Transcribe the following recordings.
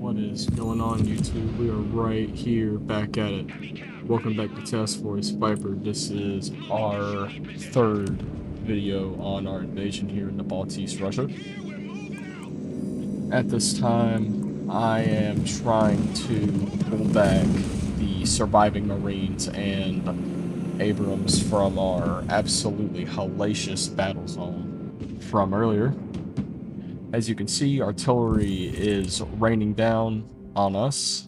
What is going on, YouTube? We are right here back at it. Welcome back to Task Force Viper. This is our third video on our invasion here in the Baltese, Russia. At this time, I am trying to pull back the surviving Marines and Abrams from our absolutely hellacious battle zone from earlier. As you can see, artillery is raining down on us.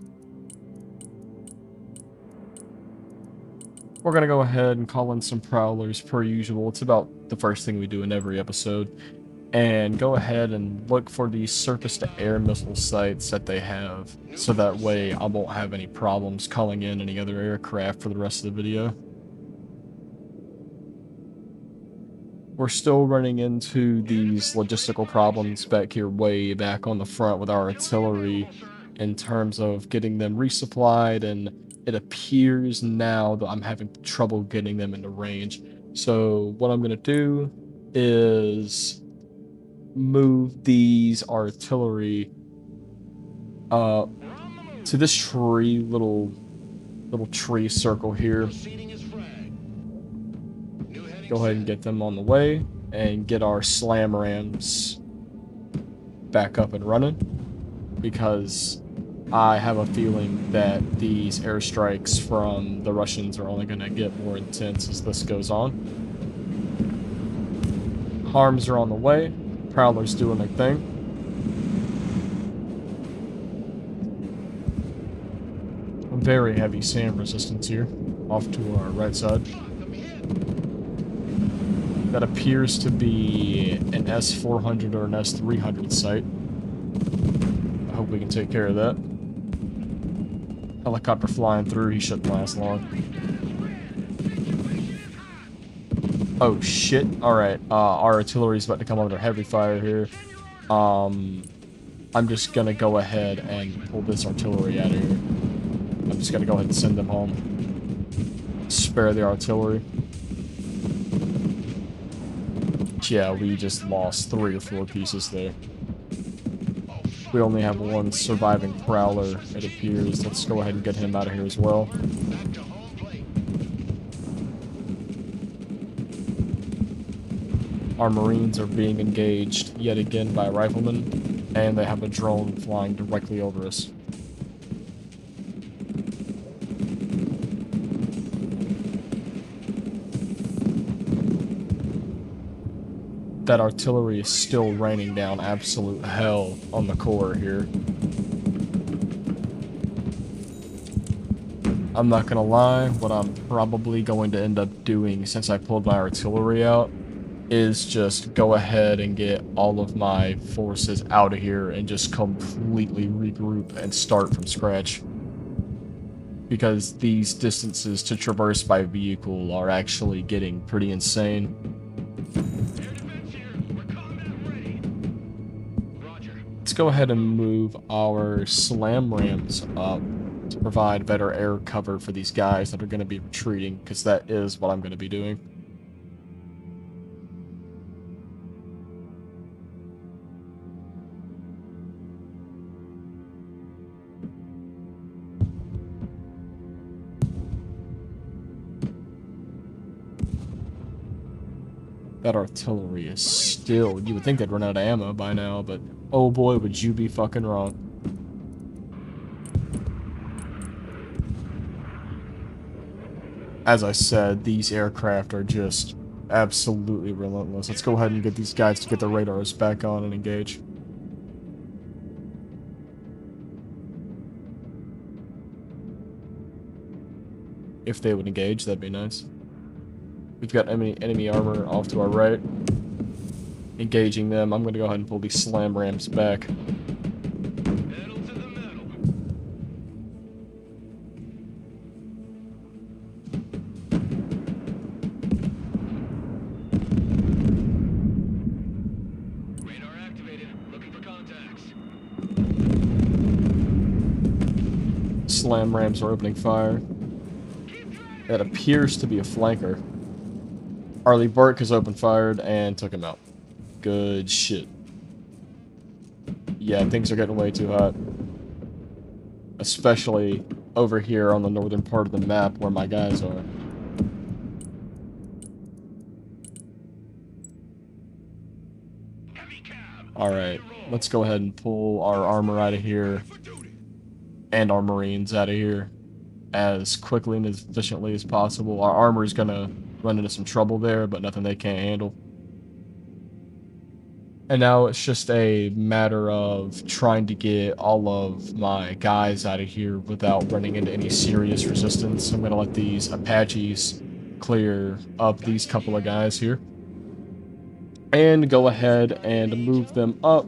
We're going to go ahead and call in some prowlers per usual. It's about the first thing we do in every episode. And go ahead and look for these surface-to-air missile sites that they have. So that way I won't have any problems calling in any other aircraft for the rest of the video. We're still running into these logistical problems back here way back on the front with our artillery in terms of getting them resupplied, and it appears now that I'm having trouble getting them into range. So what I'm going to do is move these artillery to this tree, little tree circle here. Go ahead and get them on the way and get our slam rams back up and running, because I have a feeling that these airstrikes from the Russians are only going to get more intense as this goes on. Harms are on the way. Prowlers doing their thing. Very heavy SAM resistance here off to our right side. That appears to be an S-400 or an S-300 site. I hope we can take care of that. Helicopter flying through, he shouldn't last long. Oh shit, alright, our artillery's about to come under heavy fire here. I'm just gonna go ahead and pull this artillery out of here. I'm just gonna go ahead and send them home. Spare the artillery. Yeah, we just lost 3 or 4 pieces there. We only have 1 surviving prowler, it appears. Let's go ahead and get him out of here as well. Our Marines are being engaged yet again by riflemen, and they have a drone flying directly over us. That artillery is still raining down absolute hell on the core here. I'm not gonna lie, what I'm probably going to end up doing since I pulled my artillery out is just go ahead and get all of my forces out of here and just completely regroup and start from scratch. Because these distances to traverse by vehicle are actually getting pretty insane. Let's go ahead and move our slam rams up to provide better air cover for these guys that are going to be retreating, because that is what I'm going to be doing. That artillery is still... You would think they'd run out of ammo by now, but oh boy, would you be fucking wrong. As I said, these aircraft are just absolutely relentless. Let's go ahead and get these guys to get their radars back on and engage. If they would engage, that'd be nice. We've got enemy armor off to our right. Engaging them. I'm going to go ahead and pull these slam rams back. Radar activated. Looking for contacts. Slam rams are opening fire. That appears to be a flanker. Arleigh Burke has opened fired and took him out. Good shit. Yeah, things are getting way too hot. especially over here on the northern part of the map where my guys are. Alright, let's go ahead and pull our armor out of here and our Marines out of here as quickly and as efficiently as possible. Our armor is gonna run into some trouble there, but nothing they can't handle. And now it's just a matter of trying to get all of my guys out of here without running into any serious resistance. I'm gonna let these Apaches clear up these couple of guys here and go ahead and move them up.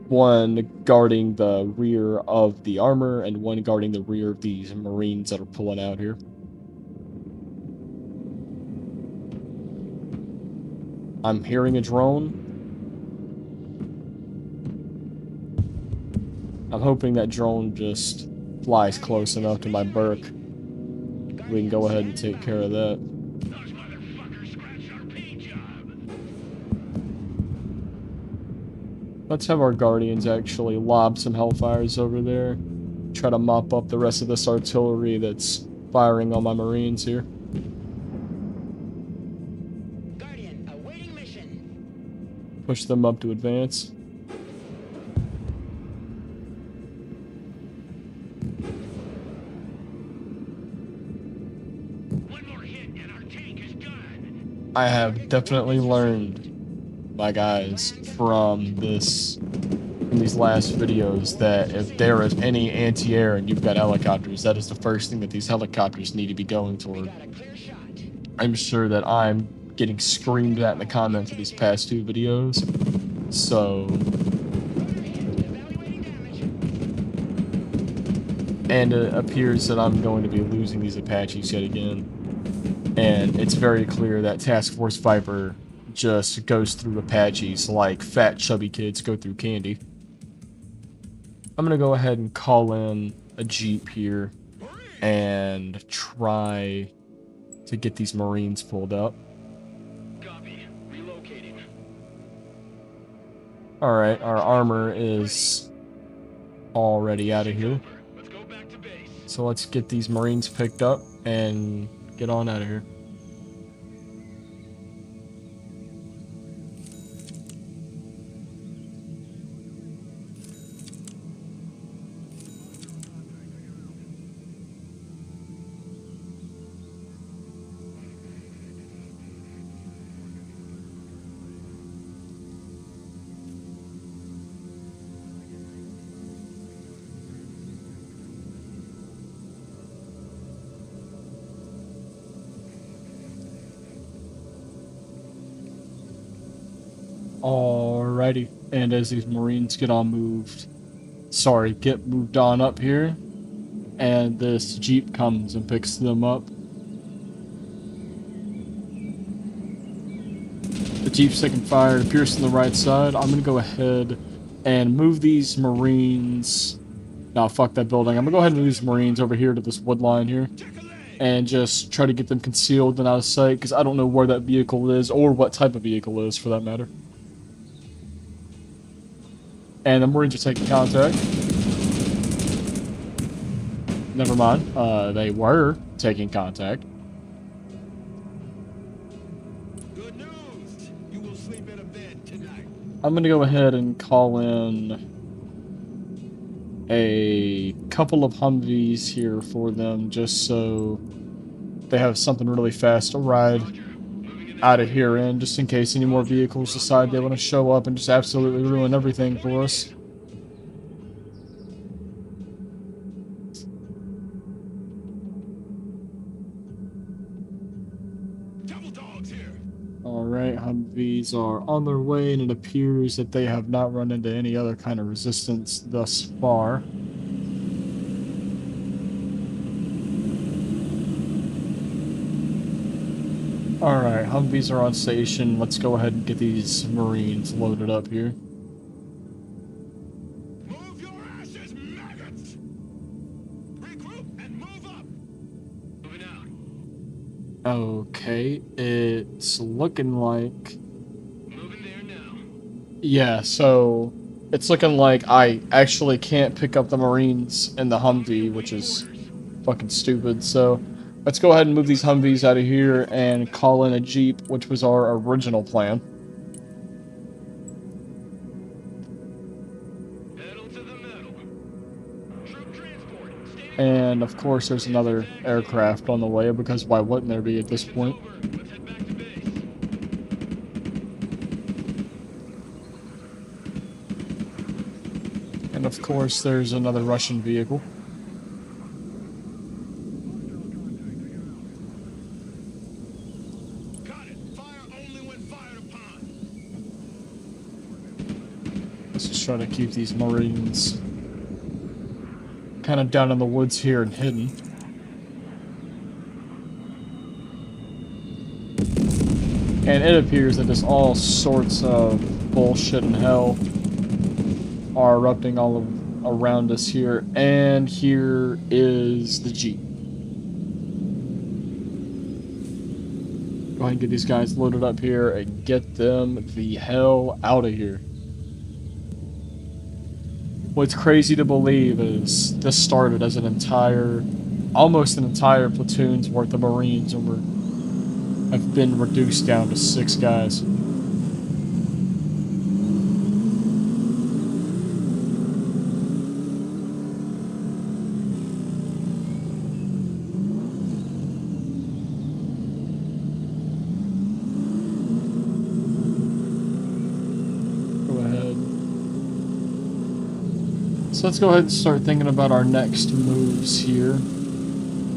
One guarding the rear of the armor and one guarding the rear of these Marines that are pulling out here. I'm hearing a drone. I'm hoping that drone just flies close enough to my Burke. We can go ahead and take care of that. Let's have our Guardians actually lob some Hellfires over there. Try to mop up the rest of this artillery that's firing on my Marines here. Guardian, awaiting mission. Push them up to advance. One more hit and our tank is done. I have definitely learned, my guys, from these last videos that if there is any anti-air and you've got helicopters, that is the first thing that these helicopters need to be going toward. Got a clear shot. I'm sure that I'm getting screamed at in the comments of these past two videos, so... Evaluating damage. And it appears that I'm going to be losing these Apaches yet again. And it's very clear that Task Force Viper just goes through Apaches like fat chubby kids go through candy. I'm gonna go ahead and call in a Jeep here and try to get these Marines pulled up. Copy. Relocating. Alright, our armor is already out of here. Let's go back to base. So let's get these Marines picked up and get on out of here. Alrighty, and as these Marines get moved on up here, and this Jeep comes and picks them up. The Jeep's taking fire, it appears on the right side. I'm gonna go ahead and move these Marines. Nah, fuck that building. I'm gonna go ahead and move these Marines over here to this wood line here. And just try to get them concealed and out of sight, because I don't know where that vehicle is, or what type of vehicle it is, for that matter. And the Marines are taking contact. Never mind. They were taking contact. Good news. You will sleep in a bed tonight. I'm going to go ahead and call in a couple of Humvees here for them, just so they have something really fast to ride out of here in, just in case any more vehicles decide they want to show up and just absolutely ruin everything for us. Double dogs here. Alright, Humvees are on their way, and it appears that they have not run into any other kind of resistance thus far. Alright, Humvees are on station. Let's go ahead and get these Marines loaded up here. Move your asses, maggots. Regroup and move up. Moving out. Okay, it's looking like... Moving there now. Yeah, so it's looking like I actually can't pick up the Marines in the Humvee, which is fucking stupid. So let's go ahead and move these Humvees out of here and call in a Jeep, which was our original plan. Pedal to the metal. Troop transport. Stand And of course, there's another aircraft on the way, because why wouldn't there be at this point? over. Let's head back to base. And of course, there's another Russian vehicle. Got it. Fire only when fired upon. Let's just try to keep these Marines kind of down in the woods here and hidden. And it appears that just all sorts of bullshit and hell are erupting all around us here. And here is the Jeep. Go ahead and get these guys loaded up here and get them the hell out of here. What's crazy to believe is this started as almost an entire platoon's worth of Marines, and have been reduced down to 6 guys. Go ahead. So let's go ahead and start thinking about our next moves here.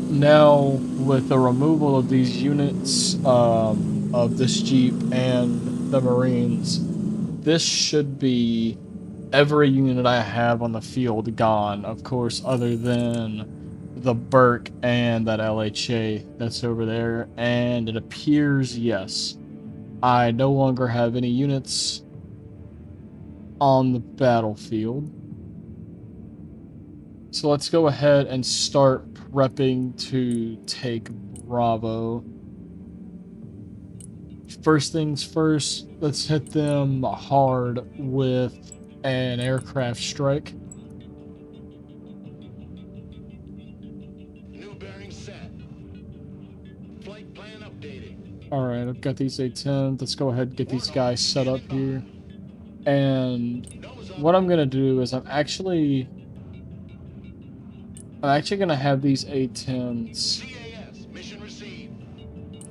Now, with the removal of these units of this Jeep and the Marines, this should be every unit I have on the field gone, of course, other than the Burke and that LHA that's over there. And it appears, yes, I no longer have any units on the battlefield. So let's go ahead and start prepping to take Bravo. First things first, let's hit them hard with an aircraft strike. New bearing set. Flight plan updated. Alright, I've got these A-10s. Let's go ahead and get these guys set up here. And Nose up. what I'm going to do is I'm actually going to have these A-10s CAS. Mission received.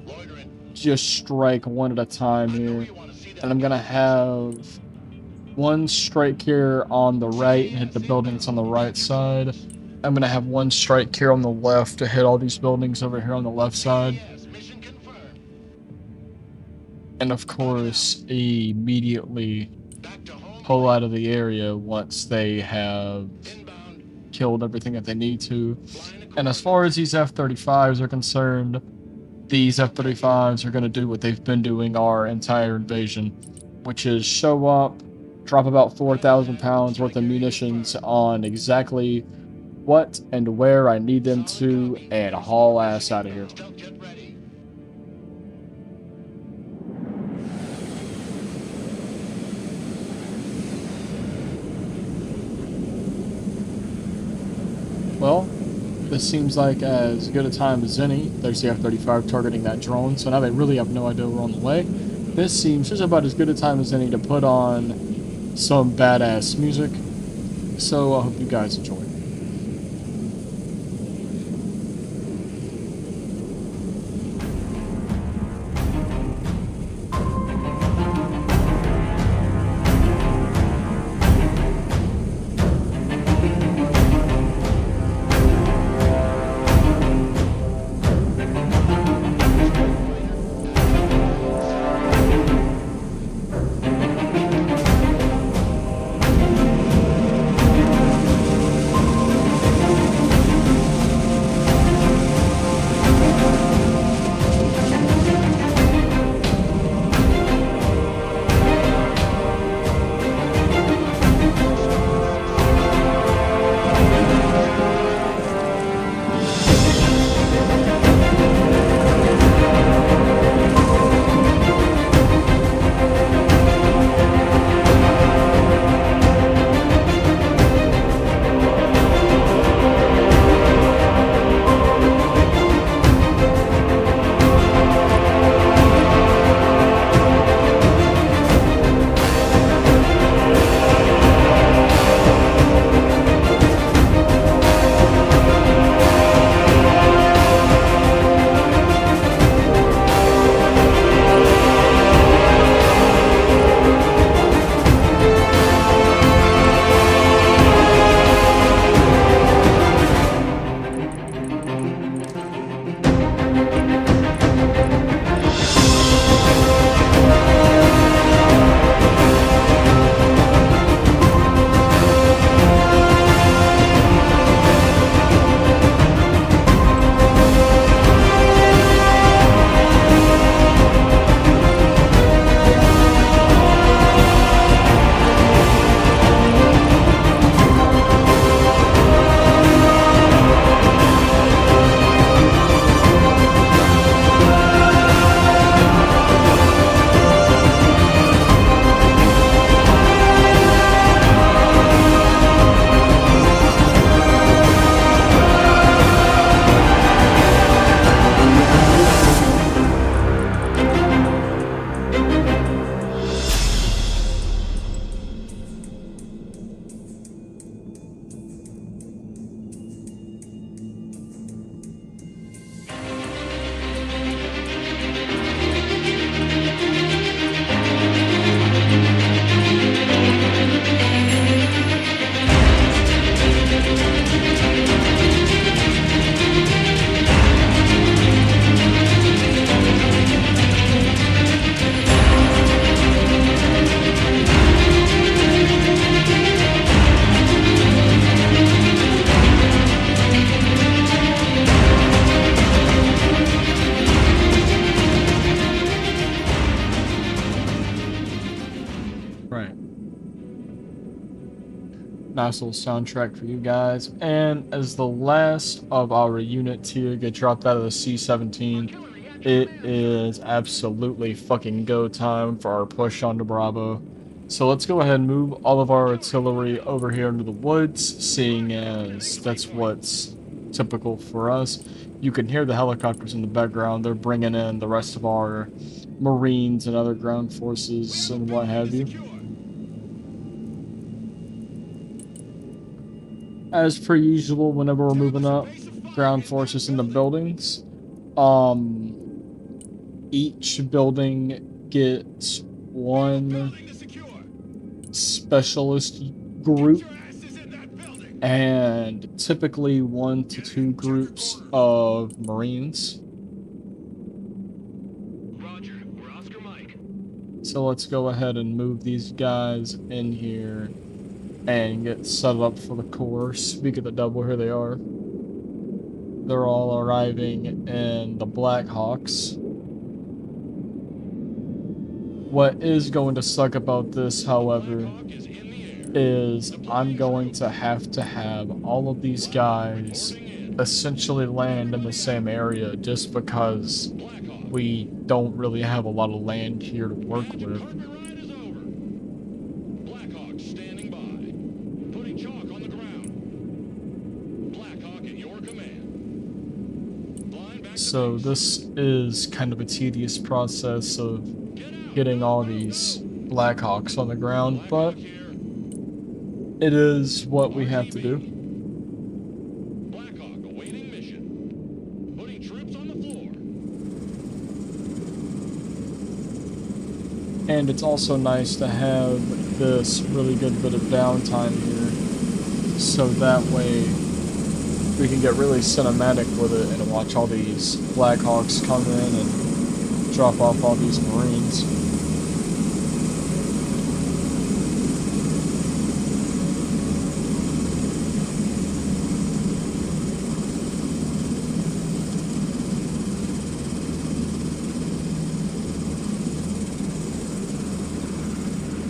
Loitering. just strike one at a time I know here. you want to see that. And I'm going to have one strike here on the right and hit the buildings on the right side. I'm going to have one strike here on the left to hit all these buildings over here on the left side. CAS. Mission confirmed. And of course, immediately Back to home. pull out of the area once they have Inbound. killed everything that they need to. Flying And as far as these F-35s are concerned, these F-35s are going to do what they've been doing our entire invasion, which is show up, drop about 4,000 pounds worth of munitions on exactly what and where I need them to, and haul ass out of here. Stealth jet ready. Well, this seems like as good a time as any. There's the F-35 targeting that drone, so now they really have no idea we're on the way. This seems just about as good a time as any to put on some badass music. So I hope you guys enjoy. Nice little soundtrack for you guys. And as the last of our units here get dropped out of the C-17, it is absolutely fucking go time for our push onto Bravo. So let's go ahead and move all of our artillery over here into the woods, seeing as that's what's typical for us. You can hear the helicopters in the background. They're bringing in the rest of our Marines and other ground forces and what have you. As per usual, whenever we're moving up ground forces in the buildings, each building gets one specialist group and typically 1 to 2 groups of Marines. Roger, we're Oscar Mike. So let's go ahead and move these guys in here and get set up for the course. Speak of the double, here they are. They're all arriving in the Blackhawks. What is going to suck about this, however, is I'm going to have all of these guys essentially land in the same area just because we don't really have a lot of land here to work with. Blackhawk standing by. Putting chalk on the ground. Blackhawk in your command. Flying back to So this is kind of a tedious process of getting all these Blackhawks on the ground, but it is what we have to do. Blackhawk awaiting mission. Putting troops on the floor. And it's also nice to have this really good bit of downtime here, so that way we can get really cinematic with it and watch all these Blackhawks come in and drop off all these Marines.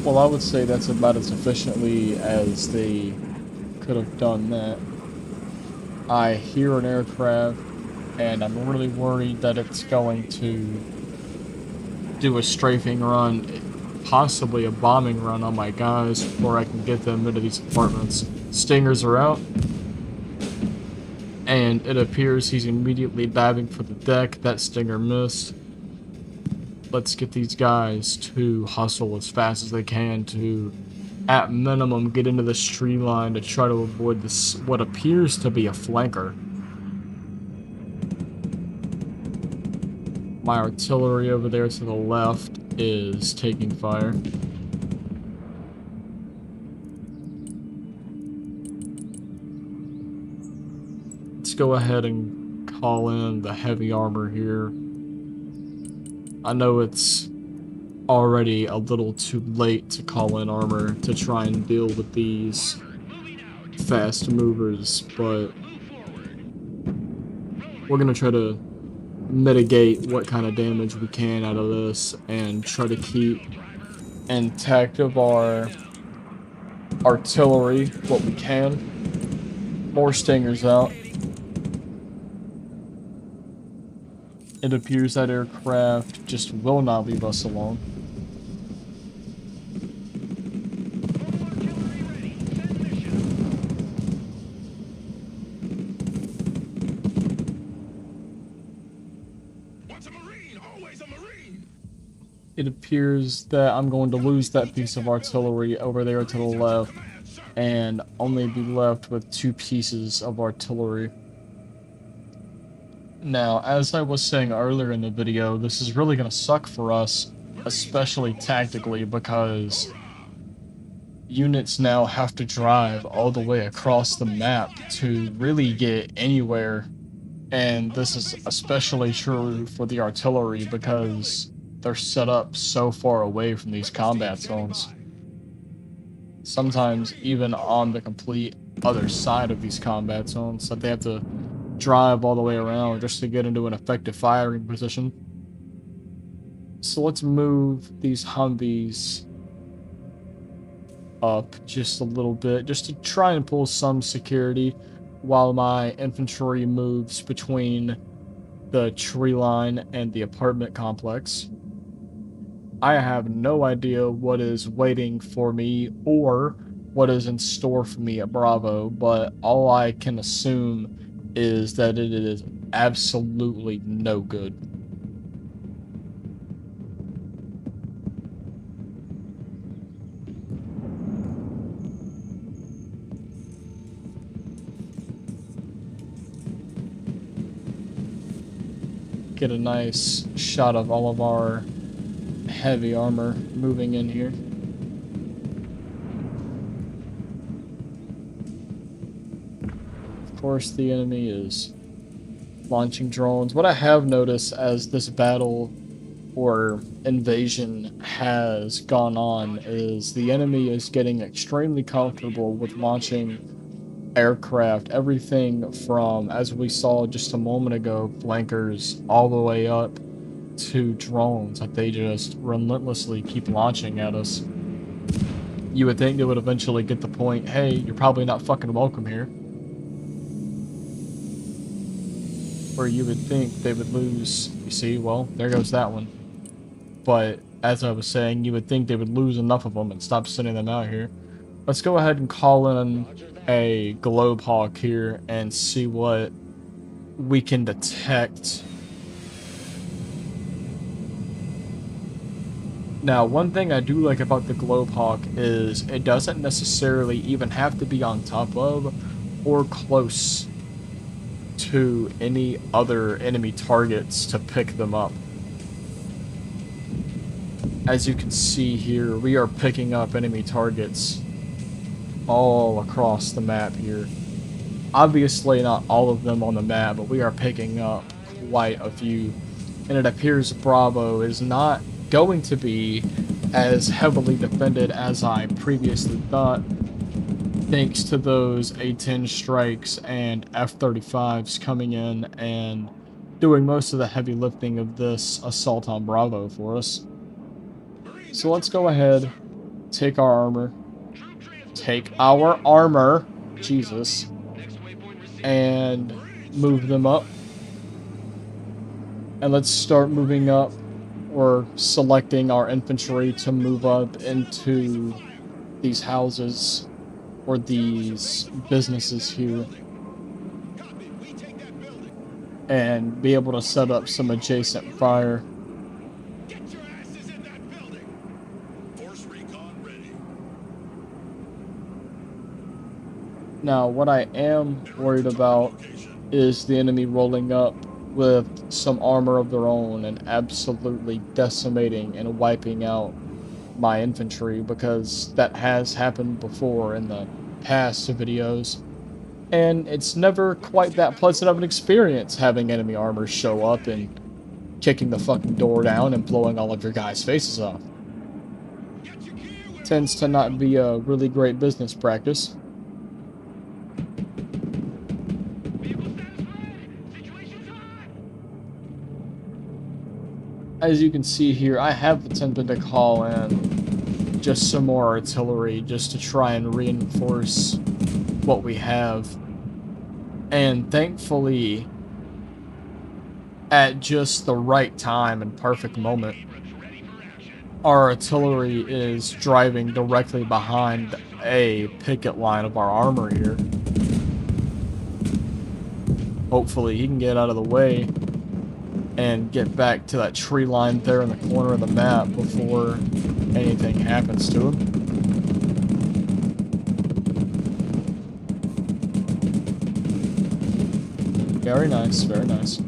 Well, I would say that's about as efficiently as they could have done that. I hear an aircraft, and I'm really worried that it's going to do a strafing run, possibly a bombing run on my guys before I can get them into these apartments. Stingers are out, and it appears he's immediately diving for the deck. That Stinger missed. Let's get these guys to hustle as fast as they can to, at minimum, get into this tree line to try to avoid this, what appears to be a flanker. My artillery over there to the left is taking fire. Let's go ahead and call in the heavy armor here. I know it's already a little too late to call in armor to try and deal with these fast movers, but we're gonna try to mitigate what kind of damage we can out of this and try to keep intact of our artillery what we can. More Stingers out. It appears that aircraft just will not leave us alone. What's a Marine? Always a Marine. It appears that I'm going to lose that piece of artillery over there to the left and only be left with 2 pieces of artillery. Now, as I was saying earlier in the video, this is really going to suck for us, especially tactically, because units now have to drive all the way across the map to really get anywhere, and this is especially true for the artillery because they're set up so far away from these combat zones. Sometimes even on the complete other side of these combat zones, that they have to drive all the way around just to get into an effective firing position. So let's move these Humvees up just a little bit, just to try and pull some security while my infantry moves between the tree line and the apartment complex. I have no idea what is waiting for me or what is in store for me at Bravo, but all I can assume is that it is absolutely no good. Get a nice shot of all of our heavy armor moving in here. Of course, the enemy is launching drones. What I have noticed as this battle or invasion has gone on is the enemy is getting extremely comfortable with launching aircraft, everything from, as we saw just a moment ago, flankers all the way up to drones that they just relentlessly keep launching at us. You would think they would eventually get the point, hey, you're probably not fucking welcome here. Or you would think they would lose, you see, well, there goes that one. But as I was saying, you would think they would lose enough of them and stop sending them out here. Let's go ahead and call in a Globe Hawk here and see what we can detect. Now, one thing I do like about the Globe Hawk is it doesn't necessarily even have to be on top of or close to any other enemy targets to pick them up. As you can see here, we are picking up enemy targets all across the map here. Obviously not all of them on the map, but we are picking up quite a few. And it appears Bravo is not going to be as heavily defended as I previously thought, thanks to those A-10 strikes and F-35s coming in and doing most of the heavy lifting of this assault on Bravo for us. So let's go ahead, take our armor, Jesus, and move them up. And let's start moving up, or selecting our infantry to move up into these houses, or these businesses here, and be able to set up some adjacent fire. Now, what I am worried about is the enemy rolling up with some armor of their own and absolutely decimating and wiping out my infantry, because that has happened before in the past videos, and it's never quite that pleasant of an experience having enemy armor show up and kicking the fucking door down and blowing all of your guys' faces off. Tends to not be a really great business practice. As you can see here, I have attempted to call in just some more artillery just to try and reinforce what we have. And thankfully, at just the right time and perfect moment, our artillery is driving directly behind a picket line of our armor here. Hopefully he can get out of the way and get back to that tree line there in the corner of the map before anything happens to him. Very nice, very nice.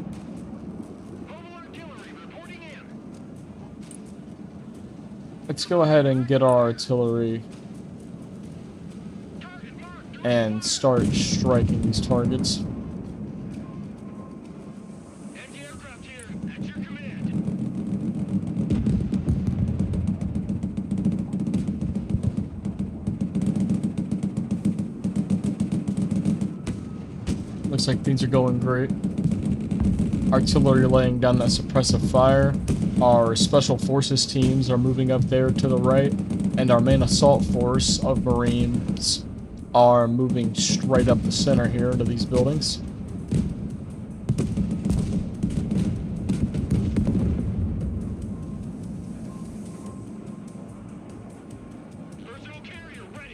Let's go ahead and get our artillery and start striking these targets. Looks like things are going great. Artillery laying down that suppressive fire. Our special forces teams are moving up there to the right. And our main assault force of Marines are moving straight up the center here into these buildings.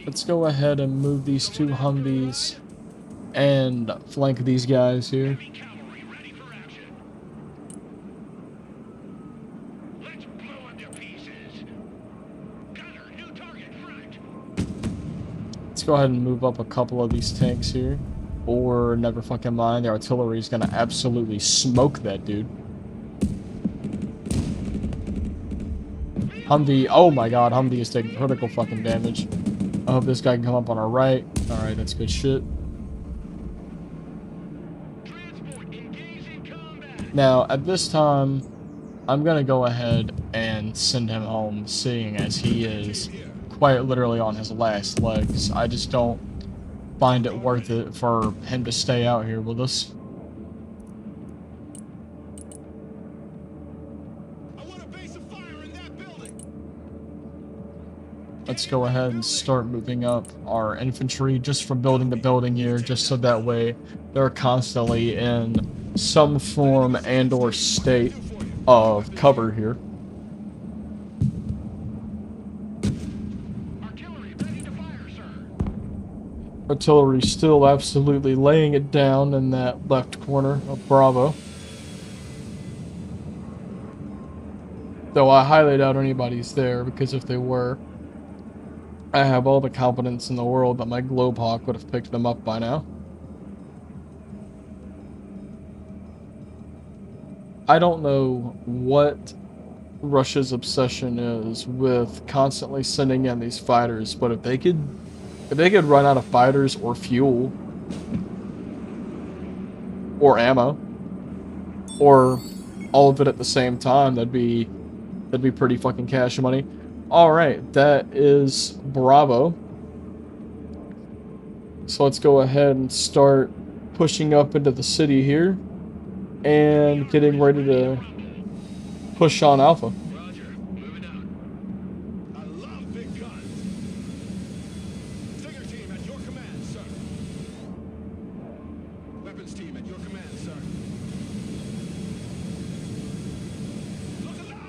Let's go ahead and move these two Humvees and flank these guys here. Let's go ahead and move up a couple of these tanks here. Or never fucking mind, the artillery is gonna absolutely smoke that dude. Humvee, oh my god, Humvee is taking critical fucking damage. I hope this guy can come up on our right. Alright, that's good shit. Now, at this time, I'm gonna go ahead and send him home, seeing as he is quite literally on his last legs. I just don't find it worth it for him to stay out here with us. Let's go ahead and start moving up our infantry just from building to building here, just so that way they're constantly in some form and or state of cover here. Artillery still absolutely laying it down in that left corner of Bravo. Though I highly doubt anybody's there, because if they were, I have all the confidence in the world that my Globehawk would have picked them up by now. I don't know what Russia's obsession is with constantly sending in these fighters, but if they could run out of fighters or fuel or ammo or all of it at the same time, that'd be pretty fucking cash money. Alright, that is Bravo. So let's go ahead and start pushing up into the city here and getting ready to push on Alpha. Roger, moving out. I love big guns. Stinger team at your command, sir. Weapons team at your command, sir. Look alive!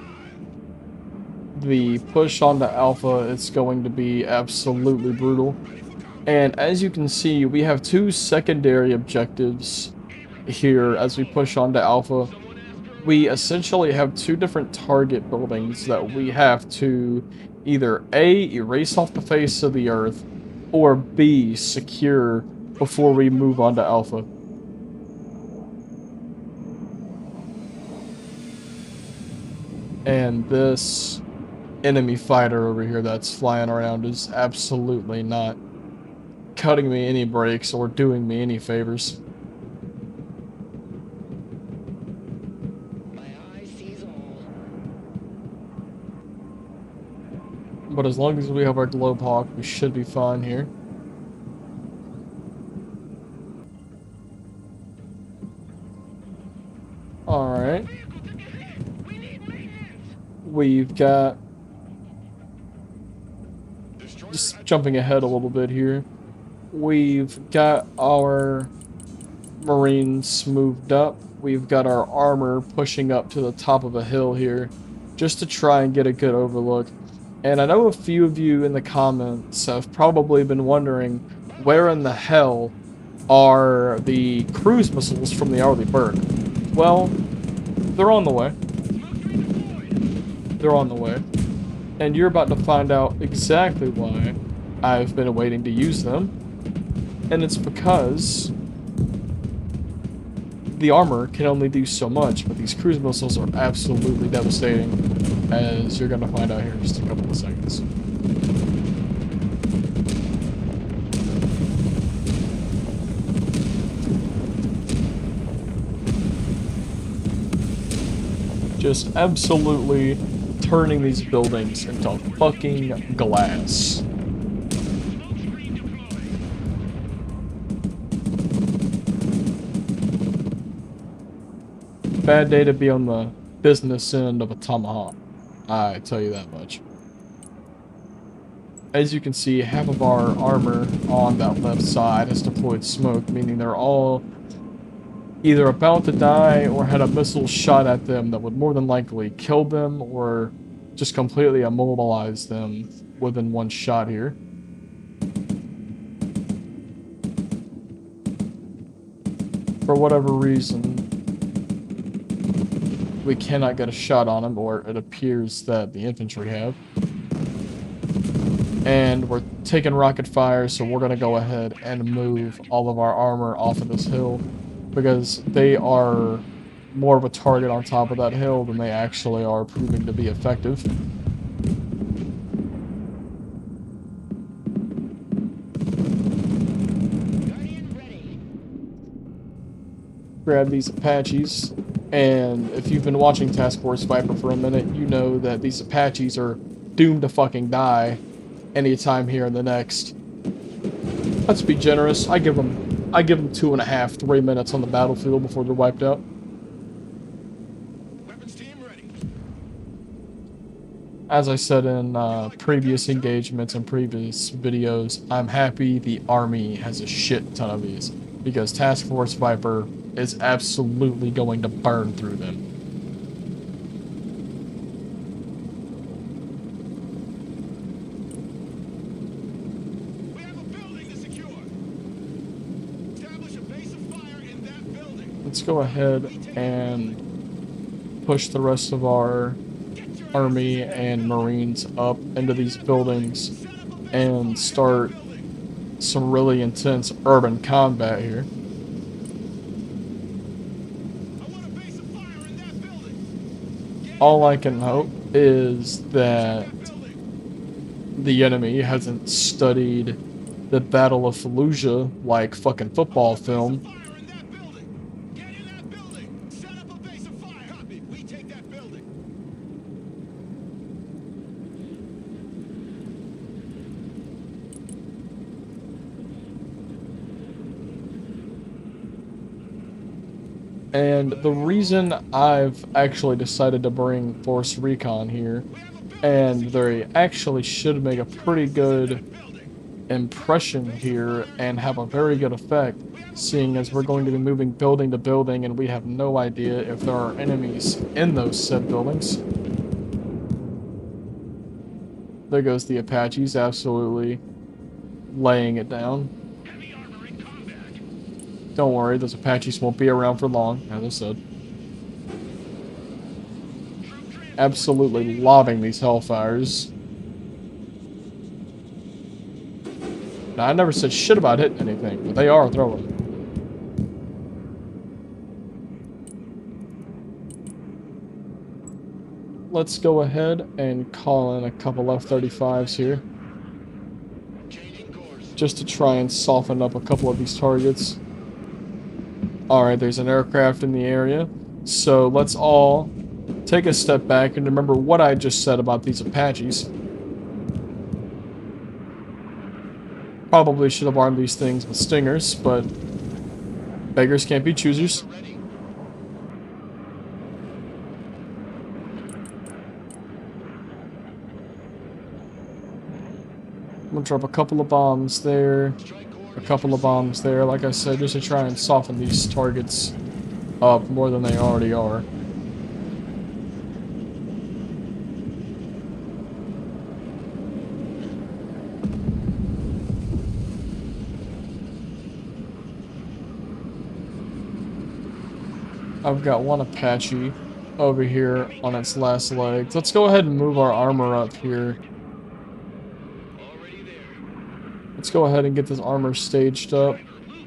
The push onto Alpha is going to be absolutely brutal. And as you can see, we have two secondary objectives here as we push onto Alpha. We essentially have two different target buildings that we have to either A, erase off the face of the earth, or B, secure before we move on to Alpha. And this enemy fighter over here that's flying around is absolutely not cutting me any breaks or doing me any favors. My eye sees all. But as long as we have our Globehawk, we should be fine here. Alright. We've got... just jumping ahead a little bit here. We've got our Marines moved up. We've got our armor pushing up to the top of a hill here just to try and get a good overlook. And I know a few of you in the comments have probably been wondering where in the hell are the cruise missiles from the Arleigh Burke. Well, they're on the way. They're on the way. And you're about to find out exactly why I've been waiting to use them. And it's because the armor can only do so much, but these cruise missiles are absolutely devastating, as you're going to find out here in just a couple of seconds. Just absolutely turning these buildings into fucking glass. Bad day to be on the business end of a Tomahawk. I tell you that much. as you can see, half of our armor on that left side has deployed smoke, meaning they're all either about to die or had a missile shot at them that would more than likely kill them or just completely immobilize them within one shot here. For whatever reason, we cannot get a shot on them, or it appears that the infantry have. And we're taking rocket fire, so we're going to go ahead and move all of our armor off of this hill, because they are more of a target on top of that hill than they actually are proving to be effective. Guardian ready. Grab these Apaches, and if you've been watching Task Force Viper for a minute, you know that these Apaches are doomed to fucking die anytime here in the next. Let's be generous. I give them 2.5, 3 minutes on the battlefield before they're wiped out. Weapons team ready. As I said in previous engagements and previous videos, I'm happy the Army has a shit ton of these, because Task Force Viper is absolutely going to burn through them. We have a building to secure. Establish a base of fire in that building. Let's go ahead and push the rest of our Army and Marines up into these buildings and start some really intense urban combat here. I want a base of fire in that building. All I can hope is that Building. the enemy hasn't studied the Battle of Fallujah like fucking football film. Fire in that building. Get in that building. Set up a base of fire. Copy. We take that building. And the reason I've actually decided to bring Force Recon here, and they actually should make a pretty good impression here and have a very good effect, seeing as we're going to be moving building to building and we have no idea if there are enemies in those said buildings. There goes the Apaches, absolutely laying it down. Heavy armor in combat. Don't worry, those Apaches won't be around for long, as I said. Absolutely lobbing these Hellfires. Now, I never said shit about hitting anything, but they are throwing. Let's go ahead and call in a couple F-35s here, Changing course. just to try and soften up a couple of these targets. Alright, there's an aircraft in the area, so let's all take a step back and remember what I just said about these Apaches. Probably should have armed these things with stingers, but beggars can't be choosers. Ready. I'm gonna drop a couple of bombs there, Strike a couple of bombs there, like I said, just to try and soften these targets up more than they already are. I've got one Apache over here on its last legs. Let's go ahead and move our armor up here. Already there. Let's go ahead and get this armor staged up Move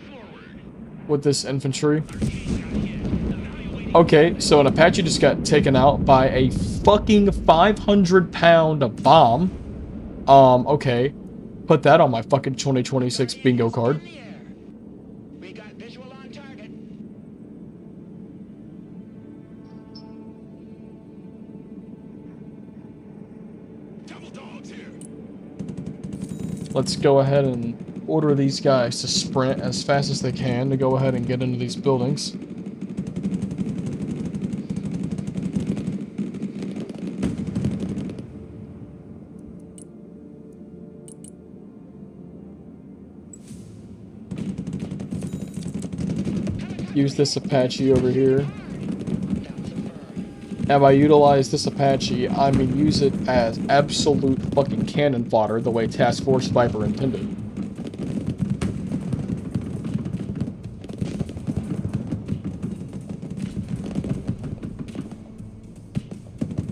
forward. with this infantry. Okay, so an Apache just got taken out by a fucking 500-pound bomb. Okay. Put that on my fucking 2026 bingo card. We got visual on target. Double dogs here. Let's go ahead and order these guys to sprint as fast as they can to go ahead and get into these buildings. use this Apache over here. That's affirmed. And by utilize this Apache, I mean use it as absolute fucking cannon fodder the way Task Force Viper intended.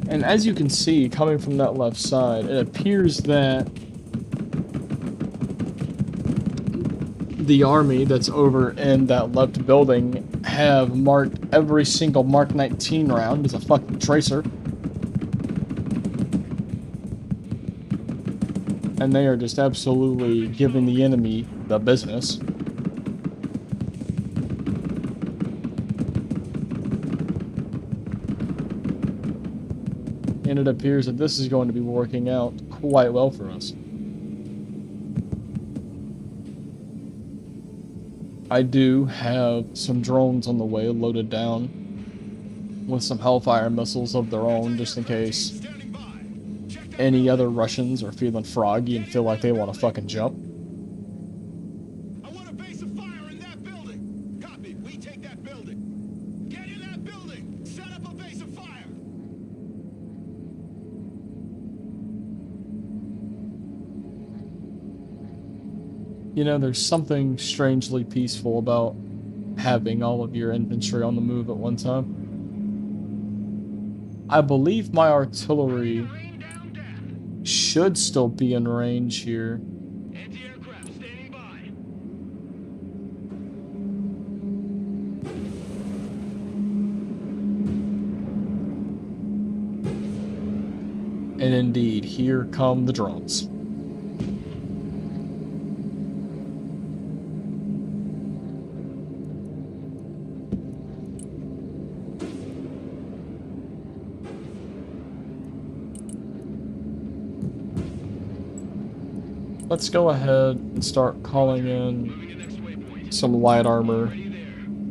And as you can see, coming from that left side, it appears that the army that's over in that left building have marked every single Mark 19 round as a fucking tracer. And they are just absolutely giving the enemy the business. And it appears that this is going to be working out quite well for us. I do have some drones on the way loaded down with some Hellfire missiles of their own, just in case Standing by. Check that. any other Russians are feeling froggy and feel like they want to fucking jump. I want a base of fire in that building. Copy. We take that building. Get in that building. Set up a base of fire. You know, there's something strangely peaceful about having all of your infantry on the move at one time. I believe my artillery Rain down death. should still be in range here. Anti-aircraft standing by. And indeed, here come the drones. Let's go ahead and start calling in some light armor,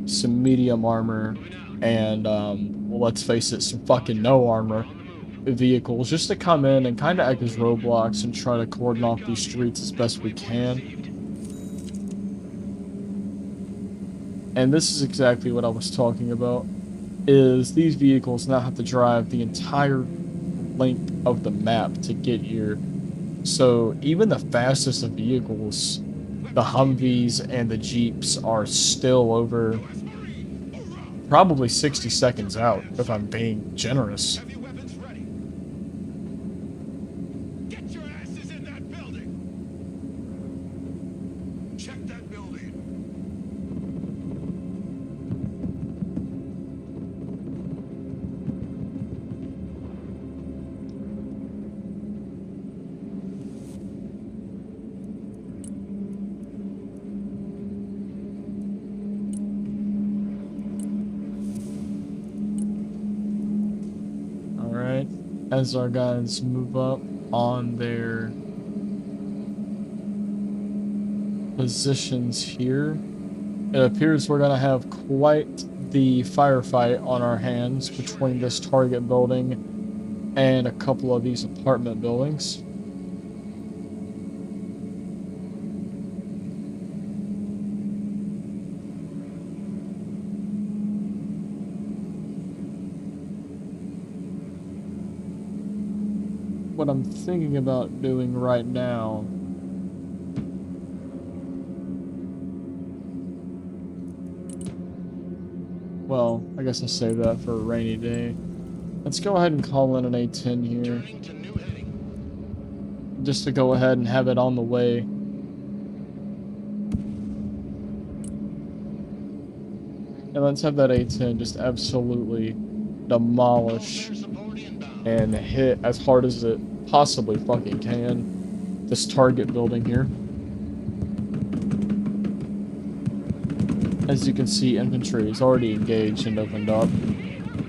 some medium armor, and well, let's face it, some fucking no armor vehicles just to come in and kind of act as roadblocks and try to cordon off these streets as best we can. And this is exactly what I was talking about, is these vehicles now have to drive the entire length of the map to get here. So even the fastest of vehicles, the Humvees and the Jeeps, are still over probably 60 seconds out, if I'm being generous. Heavy weapons ready. Get your asses in that building. Check that building. Alright, as our guys move up on their positions here, it appears we're going to have quite the firefight on our hands between this target building and a couple of these apartment buildings. What I'm thinking about doing right now well, I guess I'll save that for a rainy day. Let's go ahead and call in an A-10 here, Turning to new heading. just to go ahead and have it on the way. And let's have that A-10 just absolutely demolish Air support inbound. and hit as hard as it possibly fucking can this target building here. As you can see, infantry is already engaged and opened up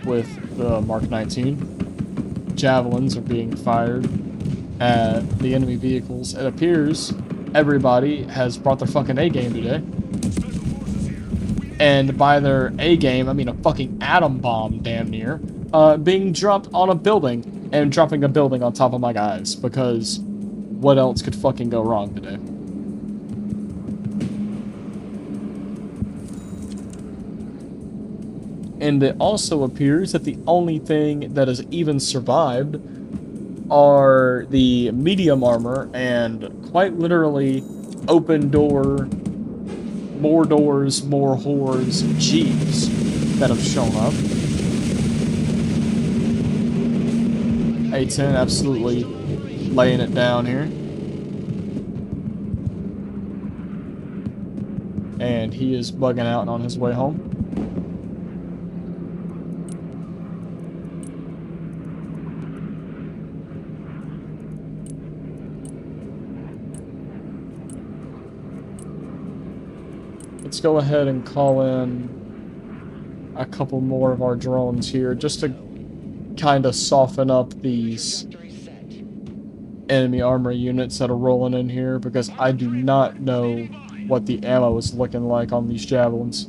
with the Mark 19. Javelins are being fired at the enemy vehicles. It appears everybody has brought their fucking A game today. Special forces here. And by their A game, I mean a fucking atom bomb, damn near, being dropped on a building and dropping a building on top of my guys, because what else could fucking go wrong today? And it also appears that the only thing that has even survived are the medium armor and quite literally open door, more doors, more whores, Jeeps that have shown up. A10 absolutely laying it down here. And he is bugging out on his way home. Let's go ahead and call in a couple more of our drones here just to kind of soften up these Factory set. enemy armor units that are rolling in here, because I do not know what the ammo is looking like on these javelins.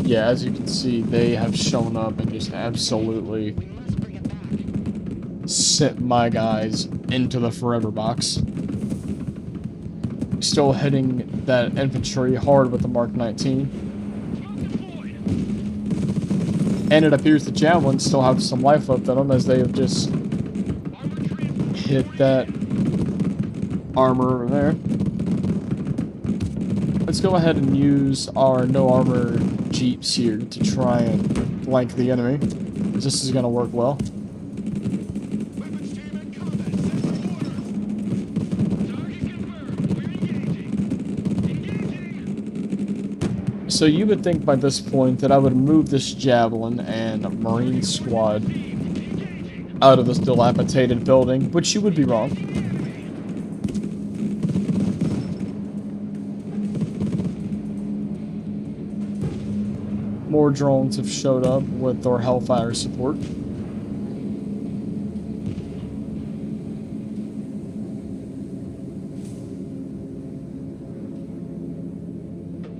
Yeah, as you can see, they have shown up and just absolutely Let's bring it back. sent my guys into the forever box. Still hitting that infantry hard with the Mark 19. And it appears the javelins still have some life left in them, as they have just hit that armor over there. Let's go ahead and use our no armor Jeeps here to try and flank the enemy. This is going to work well. Weapons team in combat. Set for orders. Target confirmed. We're engaging. So you would think by this point that I would move this javelin and Marine squad out of this dilapidated building, which you would be wrong. More drones have showed up with our Hellfire support. We're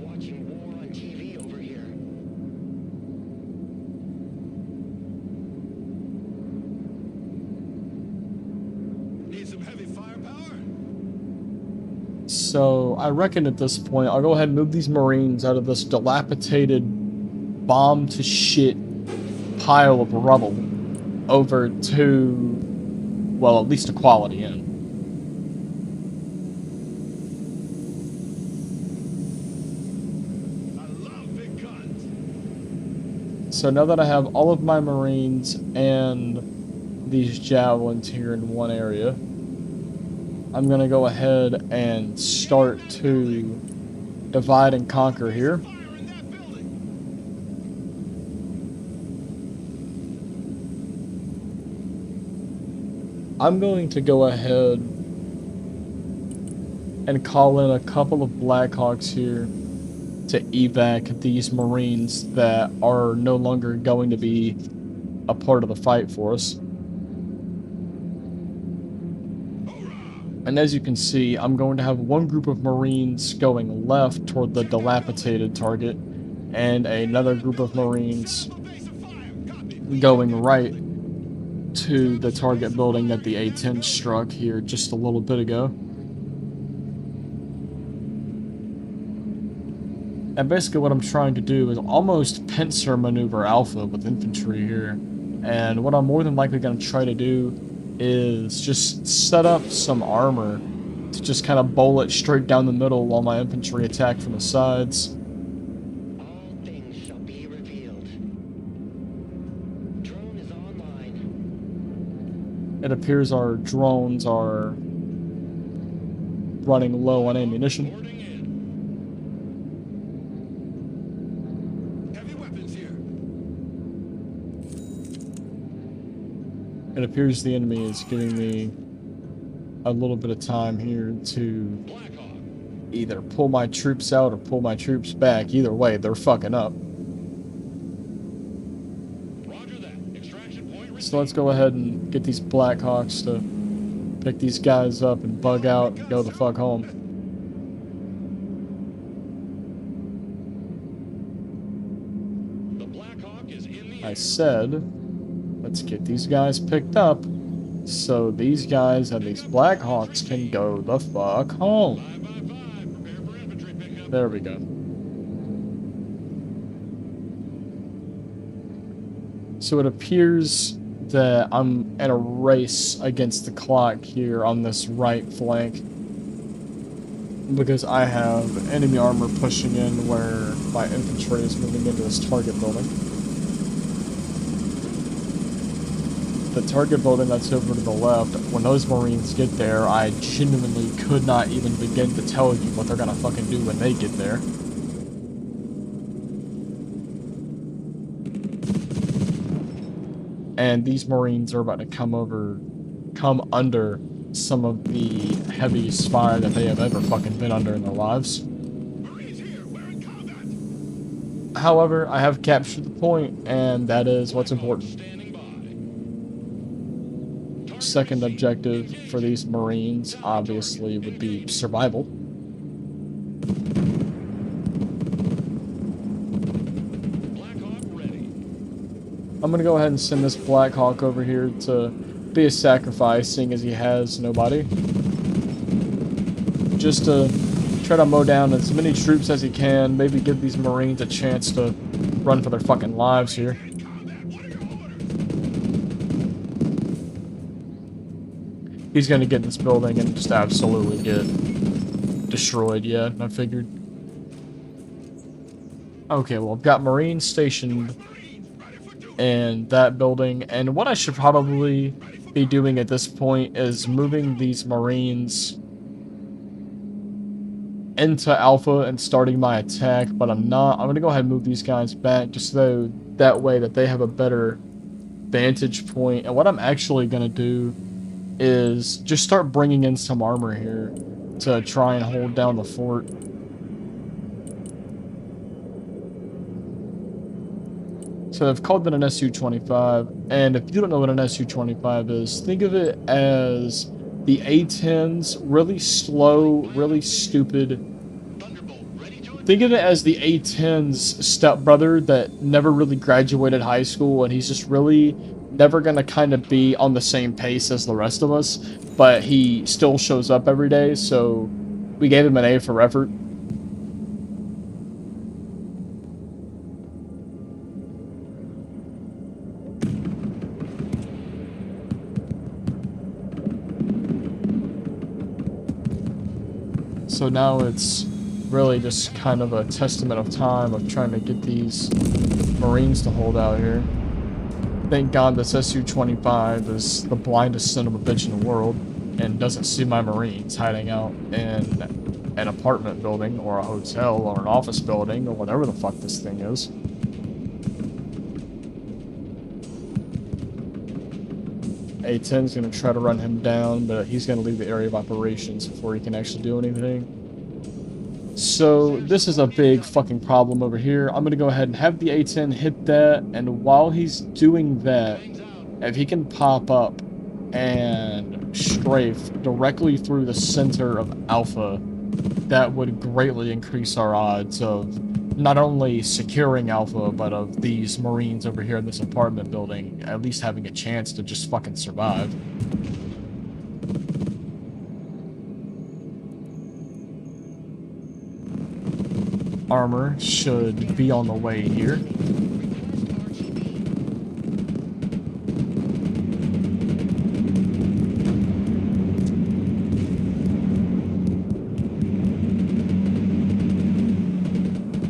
watching war on TV over here. Need some heavy firepower? So I reckon at this point, I'll go ahead and move these Marines out of this dilapidated, bomb to shit pile of rubble over to, well, at least a Quality Inn. I love big guns. So now that I have all of my Marines and these javelins here in one area, I'm going to go ahead and start to divide and conquer here. Fire in that building. I'm going to go ahead and call in a couple of Blackhawks here to evac these Marines that are no longer going to be a part of the fight for us. And as you can see, I'm going to have one group of Marines going left toward the dilapidated target, and another group of Marines Base of fire. Copy. going right to the target building that the A-10 struck here just a little bit ago. And basically what I'm trying to do is almost pincer maneuver Alpha with infantry here. And what I'm more than likely going to try to do is just set up some armor to just kind of bowl it straight down the middle while my infantry attack from the sides. All things shall be revealed. Drone is online. It appears our drones are running low on ammunition. Boarding in. Heavy weapons here. It appears the enemy is giving me a little bit of time here to Blackhawk. either pull my troops out or pull my troops back. Either way, they're fucking up. Roger that. Extraction point received. So let's go ahead and get these Blackhawks to pick these guys up and bug out and go the fuck home. The Blackhawk is in the I air. said, let's get these guys picked up So these guys and these Black Hawks can go the fuck home. 5 by 5. Prepare for infantry pickup. There we go. So it appears that I'm in a race against the clock here on this right flank, because I have enemy armor pushing in where my infantry is moving into this target building. The target building that's over to the left, when those Marines get there, I genuinely could not even begin to tell you what they're gonna fucking do when they get there. And these Marines are about to come under some of the heaviest fire that they have ever fucking been under in their lives. Marines here. We're in combat. However, I have captured the point, and that is what's important. Standing by. Target Second received. objective for these Marines, obviously, would be survival. Black Hawk ready. I'm gonna go ahead and send this Black Hawk over here to be a sacrifice, seeing as he has nobody. Just to try to mow down as many troops as he can, maybe give these Marines a chance to run for their fucking lives here. He's gonna get in this building and just absolutely get destroyed. Yeah, I figured. Okay, well, I've got Marines stationed in that building, and what I should probably be doing at this point is moving these Marines into Alpha and starting my attack, but I'm not. I'm gonna go ahead and move these guys back just so that way that they have a better vantage point. And what I'm actually gonna do is just start bringing in some armor here to try and hold down the fort. So I've called that an SU-25, and if you don't know what an SU-25 is, think of it as the A-10's really slow, really stupid. Thunderbolt ready to Think of it as the A-10's stepbrother that never really graduated high school, and he's just really never going to kind of be on the same pace as the rest of us, but he still shows up every day, so we gave him an A for effort. So now it's really just kind of a testament of time of trying to get these Marines to hold out here. Thank God this SU-25 is the blindest son of a bitch in the world and doesn't see my Marines hiding out in an apartment building or a hotel or an office building or whatever the fuck this thing is. A-10's gonna try to run him down, but he's gonna leave the area of operations before he can actually do anything. So this is a big fucking problem over here. I'm gonna go ahead and have the A-10 hit that, and while he's doing that, if he can pop up and strafe directly through the center of Alpha, that would greatly increase our odds of not only securing Alpha, but of these Marines over here in this apartment building at least having a chance to just fucking survive. Armor should be on the way here.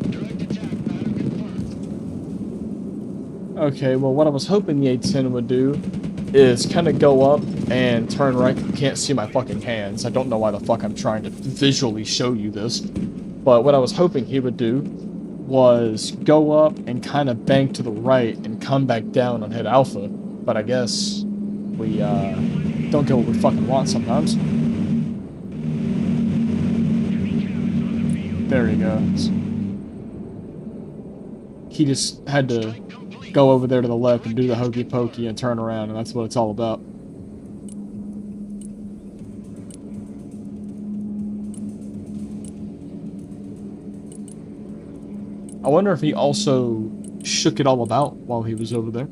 direct attack pattern confirmed. Okay, well, what I was hoping the A-10 would do is kind of go up and turn right. You can't see my fucking hands. I don't know why the fuck I'm trying to visually show you this. But what I was hoping he would do was go up and kind of bank to the right and come back down and hit Alpha. But I guess we don't get what we fucking want sometimes. There he goes. He just had to go over there to the left and do the hokey pokey and turn around, and that's what it's all about. I wonder if he also shook it all about while he was over there.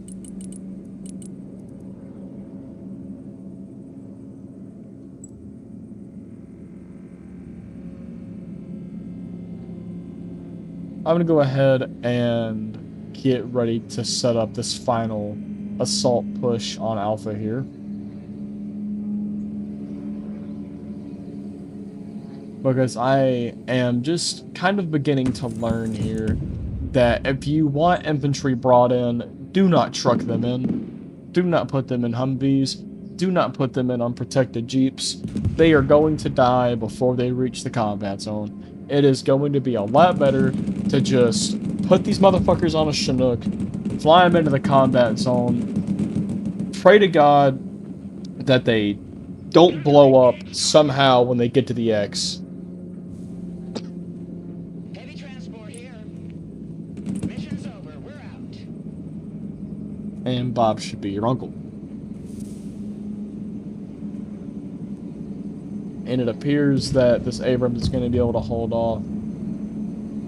I'm gonna go ahead and get ready to set up this final assault push on Alpha here. Because I am just kind of beginning to learn here that if you want infantry brought in, do not truck them in. Do not put them in Humvees. Do not put them in unprotected Jeeps. They are going to die before they reach the combat zone. It is going to be a lot better to just put these motherfuckers on a Chinook, fly them into the combat zone, pray to God that they don't blow up somehow when they get to the X. Heavy transport here. Mission's over. We're out. And Bob should be your uncle. And it appears that this Abrams is going to be able to hold off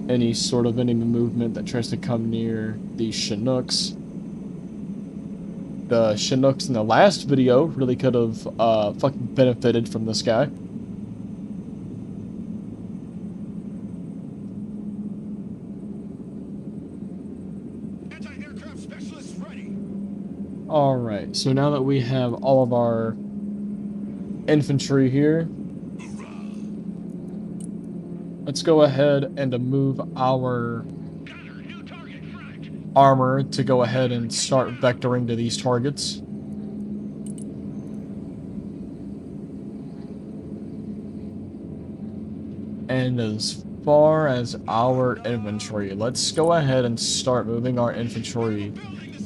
any sort of enemy movement that tries to come near these Chinooks. The Chinooks in the last video really could have fucking benefited from this guy. Anti-aircraft specialists ready. Alright, so now that we have all of our infantry here, let's go ahead and move our armor to go ahead and start vectoring to these targets. And as far as our infantry, let's go ahead and start moving our infantry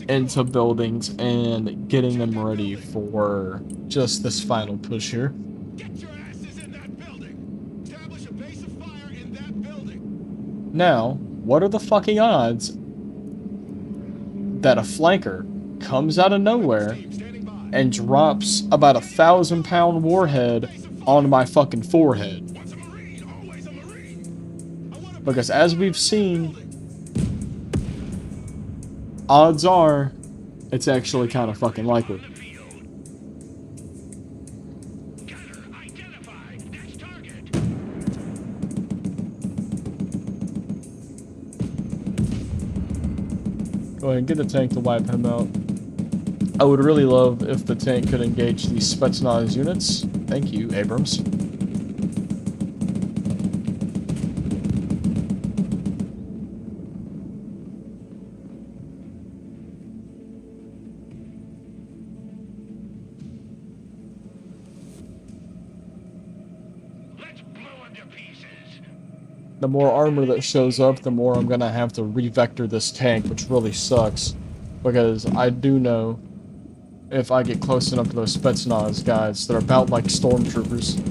into buildings and getting them ready for just this final push here. Get your asses in that building. Establish a base of fire in that building. Now, what are the fucking odds that a flanker comes out of nowhere Standing by. and drops about 1,000-pound warhead on my fucking forehead? Once a Marine, always a Marine. I want to Because as we've seen, odds are it's actually kind of fucking likely. identify next target. Go ahead and get the tank to wipe him out. I would really love if the tank could engage these Spetsnaz units. Thank you, Abrams. Let's blow them to pieces. The more armor that shows up, the more I'm gonna have to re-vector this tank, which really sucks. Because I do know if I get close enough to those Spetsnaz guys, they're about like stormtroopers.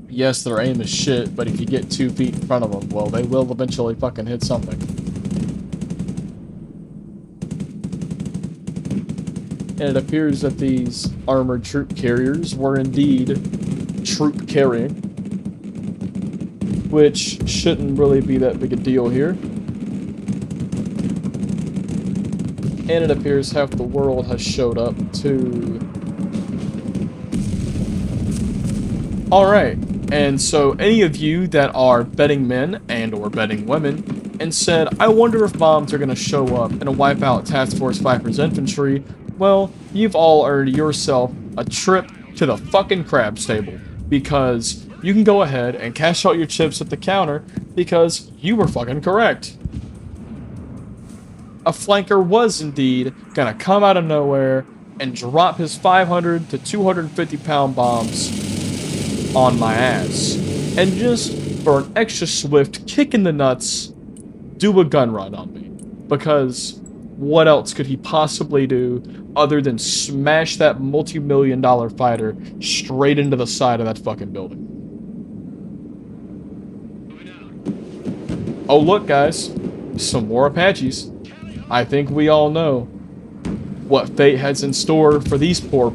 Yes, their aim is shit, but if you get 2 feet in front of them, well, they will eventually fucking hit something. And it appears that these armored troop carriers were indeed troop carrying, which shouldn't really be that big a deal here. And it appears half the world has showed up to... Alright, and so any of you that are betting men and or betting women and said, I wonder if bombs are going to show up and wipe out Task Force Viper's infantry, well, you've all earned yourself a trip to the fucking crab stable, because you can go ahead and cash out your chips at the counter because you were fucking correct. A flanker was indeed gonna come out of nowhere and drop his 500 to 250 pound bombs on my ass. And just for an extra swift kick in the nuts, do a gun run on me. Because what else could he possibly do other than smash that multi-million-dollar fighter straight into the side of that fucking building? Oh, look, guys. Some more Apaches. I think we all know what fate has in store for these poor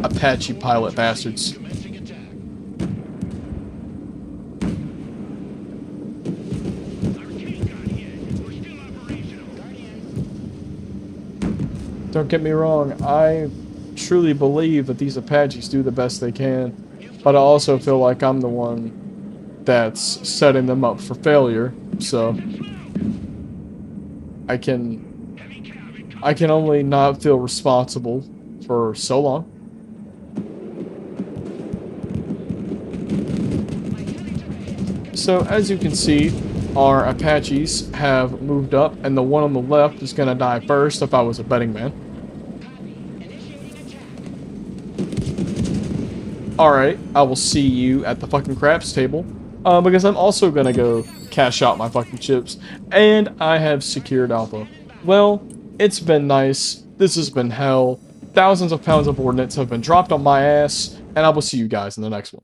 Apache pilot bastards. Commencing attack. Arcane got hit. We're still operational. Don't get me wrong, I truly believe that these Apaches do the best they can, but I also feel like I'm the one that's setting them up for failure. So I can only not feel responsible for so long. So as you can see, our Apaches have moved up, and the one on the left is going to die first if I was a betting man. Alright, I will see you at the fucking craps table. Because I'm also going to go cash out my fucking chips. And I have secured Alpha. Well, it's been nice. This has been hell. Thousands of pounds of ordnance have been dropped on my ass. And I will see you guys in the next one.